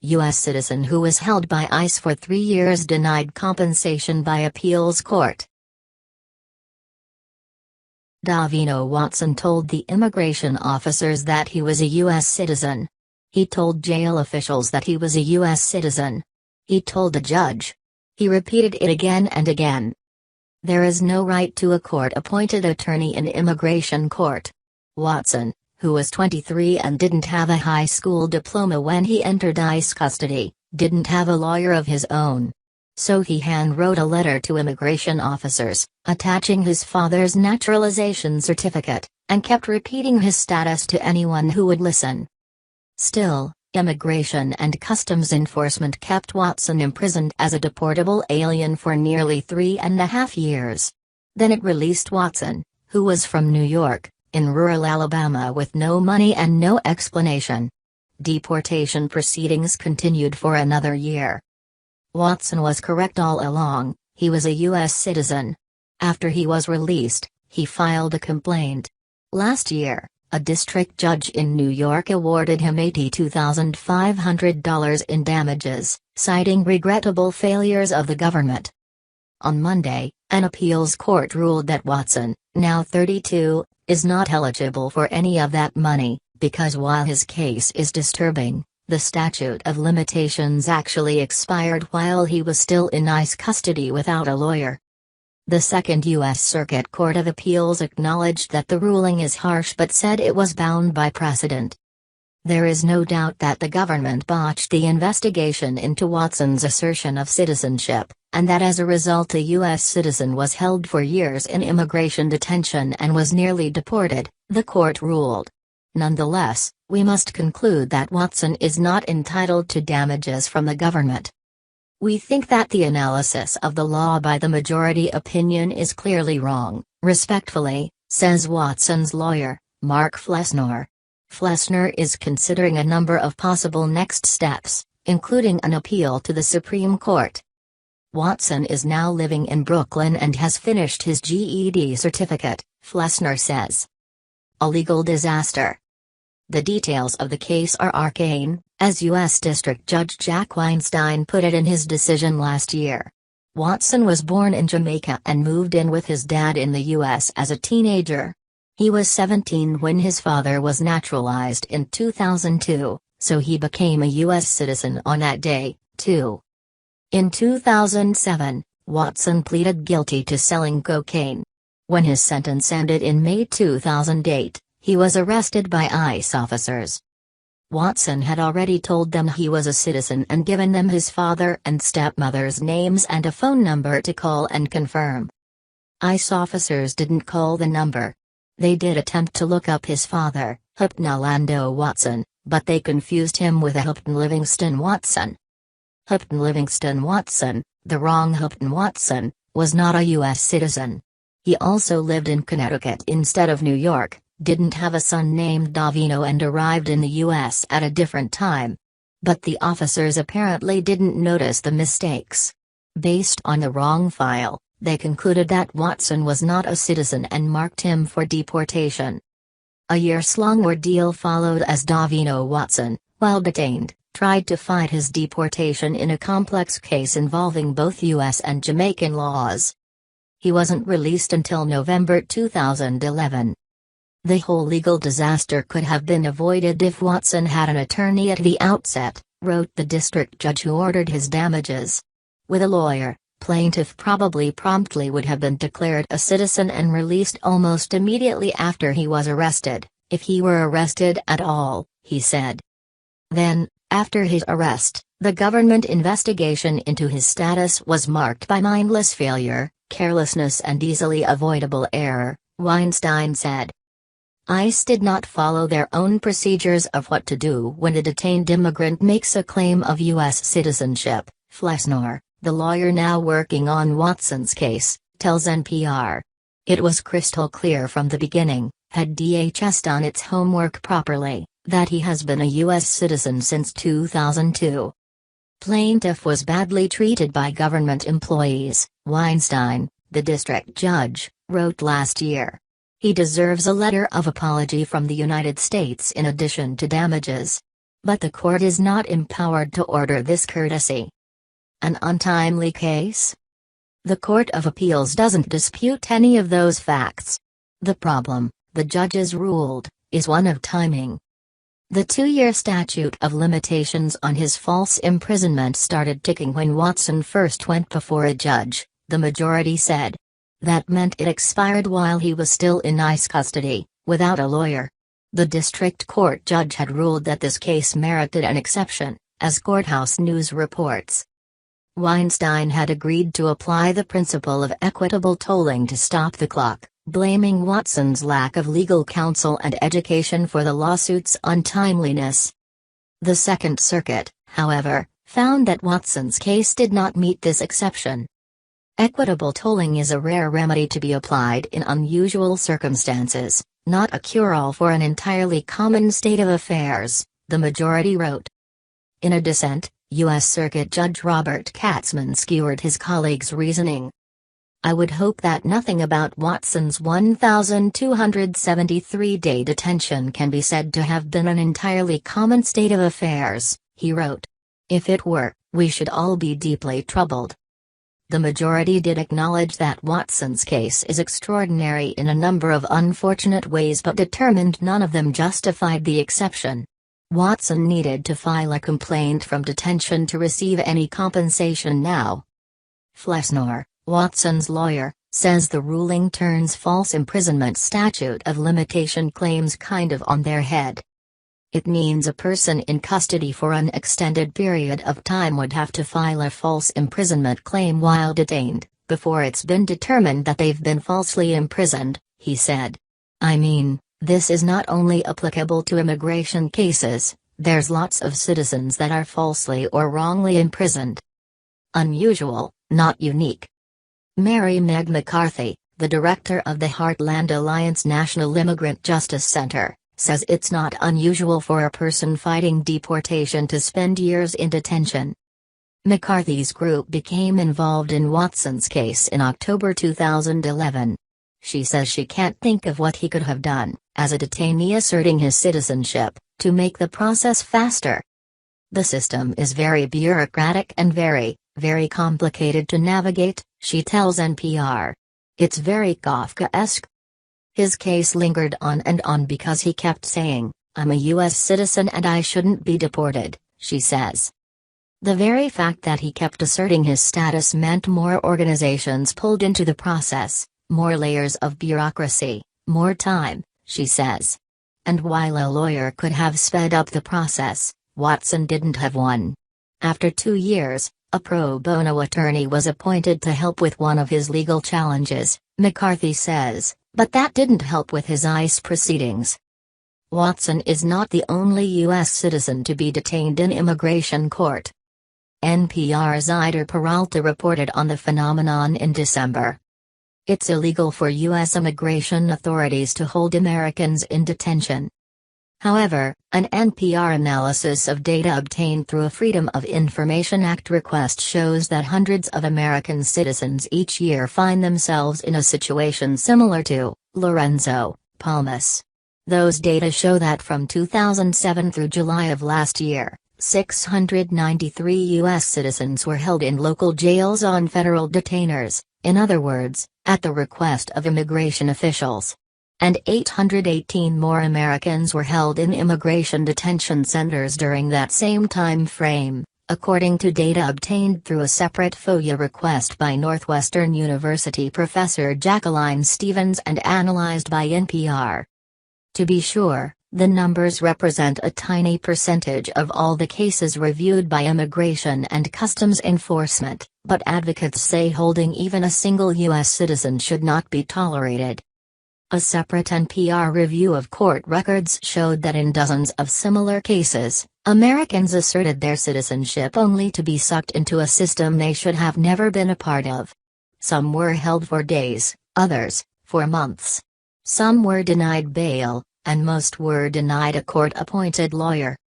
U.S. citizen who was held by ICE for 3 years denied compensation by appeals court. Davino Watson told the immigration officers that he was a U.S. citizen. He told jail officials that he was a U.S. citizen. He told the judge. He repeated it again and again. There is no right to a court-appointed attorney in immigration court. Watson, who was 23 and didn't have a high school diploma when he entered ICE custody, didn't have a lawyer of his own. So he hand-wrote a letter to immigration officers, attaching his father's naturalization certificate, and kept repeating his status to anyone who would listen. Still, Immigration and Customs Enforcement kept Watson imprisoned as a deportable alien for nearly 3.5 years. Then it released Watson, who was from New York, in rural Alabama with no money and no explanation. Deportation proceedings continued for another year. Watson was correct all along, he was a U.S. citizen. After he was released, he filed a complaint. Last year, a district judge in New York awarded him $82,500 in damages, citing regrettable failures of the government. On Monday, an appeals court ruled that Watson, now 32, is not eligible for any of that money, because while his case is disturbing, the statute of limitations actually expired while he was still in ICE custody without a lawyer. The Second U.S. Circuit Court of Appeals acknowledged that the ruling is harsh but said it was bound by precedent. There is no doubt that the government botched the investigation into Watson's assertion of citizenship, and that as a result a U.S. citizen was held for years in immigration detention and was nearly deported, the court ruled. Nonetheless, we must conclude that Watson is not entitled to damages from the government. We think that the analysis of the law by the majority opinion is clearly wrong, respectfully, says Watson's lawyer, Mark Flesner. Flesner is considering a number of possible next steps, including an appeal to the Supreme Court. Watson is now living in Brooklyn and has finished his GED certificate, Flesner says. A legal disaster. The details of the case are arcane, as U.S. District Judge Jack Weinstein put it in his decision last year. Watson was born in Jamaica and moved in with his dad in the U.S. as a teenager. He was 17 when his father was naturalized in 2002, so he became a U.S. citizen on that day, too. In 2007, Watson pleaded guilty to selling cocaine. When his sentence ended in May 2008, he was arrested by ICE officers. Watson had already told them he was a citizen and given them his father and stepmother's names and a phone number to call and confirm. ICE officers didn't call the number. They did attempt to look up his father, Hupton Orlando Watson, but they confused him with a Hupton Livingston Watson. Hupton Livingston Watson, the wrong Hupton Watson, was not a U.S. citizen. He also lived in Connecticut instead of New York, didn't have a son named Davino and arrived in the U.S. at a different time. But the officers apparently didn't notice the mistakes. Based on the wrong file, they concluded that Watson was not a citizen and marked him for deportation. A years-long ordeal followed as Davino Watson, while detained, tried to fight his deportation in a complex case involving both U.S. and Jamaican laws. He wasn't released until November 2011. The whole legal disaster could have been avoided if Watson had an attorney at the outset, wrote the district judge who ordered his damages. With a lawyer, plaintiff probably promptly would have been declared a citizen and released almost immediately after he was arrested, if he were arrested at all, he said. Then, after his arrest, the government investigation into his status was marked by mindless failure, carelessness and easily avoidable error, Weinstein said. ICE did not follow their own procedures of what to do when a detained immigrant makes a claim of U.S. citizenship, Flesner, the lawyer now working on Watson's case, tells NPR. It was crystal clear from the beginning, had DHS done its homework properly, that he has been a U.S. citizen since 2002. Plaintiff was badly treated by government employees, Weinstein, the district judge, wrote last year. He deserves a letter of apology from the United States in addition to damages. But the court is not empowered to order this courtesy. An untimely case? The Court of Appeals doesn't dispute any of those facts. The problem, the judges ruled, is one of timing. The 2-year statute of limitations on his false imprisonment started ticking when Watson first went before a judge, the majority said. That meant it expired while he was still in ICE custody, without a lawyer. The district court judge had ruled that this case merited an exception, as Courthouse News reports. Weinstein had agreed to apply the principle of equitable tolling to stop the clock, blaming Watson's lack of legal counsel and education for the lawsuit's untimeliness. The Second Circuit, however, found that Watson's case did not meet this exception. Equitable tolling is a rare remedy to be applied in unusual circumstances, not a cure-all for an entirely common state of affairs, the majority wrote. In a dissent, U.S. Circuit Judge Robert Katzman skewered his colleague's reasoning. I would hope that nothing about Watson's 1,273-day detention can be said to have been an entirely common state of affairs, he wrote. If it were, we should all be deeply troubled. The majority did acknowledge that Watson's case is extraordinary in a number of unfortunate ways but determined none of them justified the exception. Watson needed to file a complaint from detention to receive any compensation now. Flesnor, Watson's lawyer, says the ruling turns false imprisonment statute of limitation claims kind of on their head. It means a person in custody for an extended period of time would have to file a false imprisonment claim while detained, before it's been determined that they've been falsely imprisoned, he said. I mean, this is not only applicable to immigration cases, there's lots of citizens that are falsely or wrongly imprisoned. Unusual, not unique. Mary Meg McCarthy, the director of the Heartland Alliance National Immigrant Justice Center, says it's not unusual for a person fighting deportation to spend years in detention. McCarthy's group became involved in Watson's case in October 2011. She says she can't think of what he could have done, as a detainee asserting his citizenship, to make the process faster. The system is very bureaucratic and very, very complicated to navigate, she tells NPR. It's very Kafkaesque. His case lingered on and on because he kept saying, I'm a U.S. citizen and I shouldn't be deported, she says. The very fact that he kept asserting his status meant more organizations pulled into the process, more layers of bureaucracy, more time, she says. And while a lawyer could have sped up the process, Watson didn't have one. After 2 years, a pro bono attorney was appointed to help with one of his legal challenges, McCarthy says, but that didn't help with his ICE proceedings. Watson is not the only U.S. citizen to be detained in immigration court. NPR's Ida Peralta reported on the phenomenon in December. It's illegal for U.S. immigration authorities to hold Americans in detention. However, an NPR analysis of data obtained through a Freedom of Information Act request shows that hundreds of American citizens each year find themselves in a situation similar to Lorenzo Palmas. Those data show that from 2007 through July of last year, 693 U.S. citizens were held in local jails on federal detainers, in other words, at the request of immigration officials. And 818 more Americans were held in immigration detention centers during that same time frame, according to data obtained through a separate FOIA request by Northwestern University professor Jacqueline Stevens and analyzed by NPR. To be sure, the numbers represent a tiny percentage of all the cases reviewed by Immigration and Customs Enforcement, but advocates say holding even a single U.S. citizen should not be tolerated. A separate NPR review of court records showed that in dozens of similar cases, Americans asserted their citizenship only to be sucked into a system they should have never been a part of. Some were held for days, others, for months. Some were denied bail, and most were denied a court-appointed lawyer.